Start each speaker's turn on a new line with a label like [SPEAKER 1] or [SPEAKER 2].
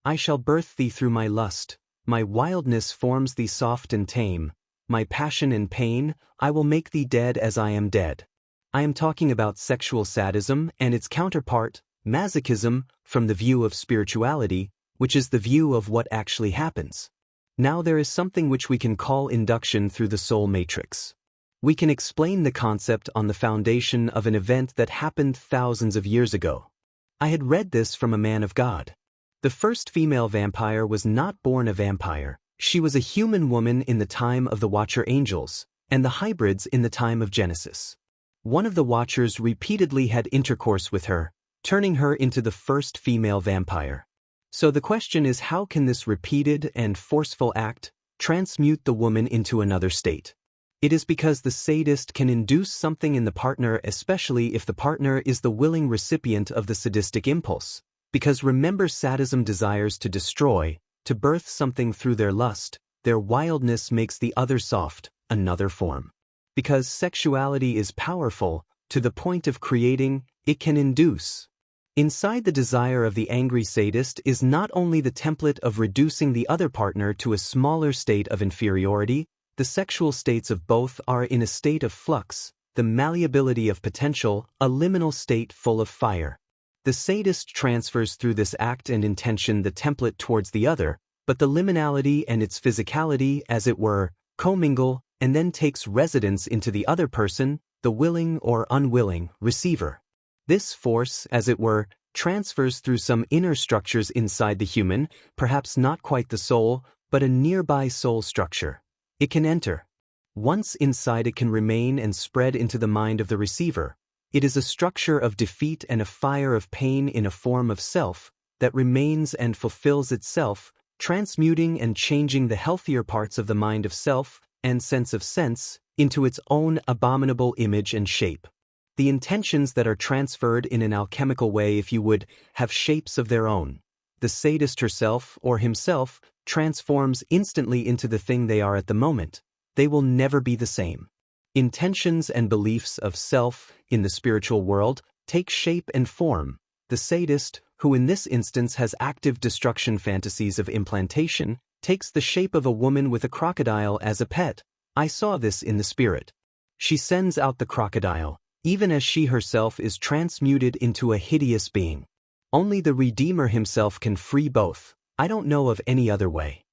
[SPEAKER 1] I shall birth thee through my lust, my wildness forms thee soft and tame, my passion and pain, I will make thee dead as I am dead. I am talking about sexual sadism and its counterpart, masochism, from the view of spirituality, which is the view of what actually happens. Now there is something which we can call induction through the soul matrix. We can explain the concept on the foundation of an event that happened thousands of years ago. I had read this from a man of God. The first female vampire was not born a vampire, she was a human woman in the time of the Watcher Angels, and the hybrids in the time of Genesis. One of the Watchers repeatedly had intercourse with her, turning her into the first female vampire. So the question is, how can this repeated and forceful act transmute the woman into another state? It is because the sadist can induce something in the partner, especially if the partner is the willing recipient of the sadistic impulse. Because remember, sadism desires to destroy, to birth something through their lust, their wildness makes the other soft, another form. Because sexuality is powerful, to the point of creating, it can induce. Inside the desire of the angry sadist is not only the template of reducing the other partner to a smaller state of inferiority, the sexual states of both are in a state of flux, the malleability of potential, a liminal state full of fire. The sadist transfers through this act and intention the template towards the other, but the liminality and its physicality, as it were, commingle, and then takes residence into the other person, the willing or unwilling receiver. This force, as it were, transfers through some inner structures inside the human, perhaps not quite the soul, but a nearby soul structure. It can enter. Once inside, it can remain and spread into the mind of the receiver. It is a structure of defeat and a fire of pain in a form of self that remains and fulfills itself, transmuting and changing the healthier parts of the mind of self and sense of sense into its own abominable image and shape. The intentions that are transferred in an alchemical way, if you would, have shapes of their own. The sadist herself or himself transforms instantly into the thing they are at the moment. They will never be the same. Intentions and beliefs of self in the spiritual world take shape and form. The sadist, who in this instance has active destruction fantasies of implantation, takes the shape of a woman with a crocodile as a pet. I saw this in the spirit. She sends out the crocodile, even as she herself is transmuted into a hideous being. Only the Redeemer himself can free both. I don't know of any other way.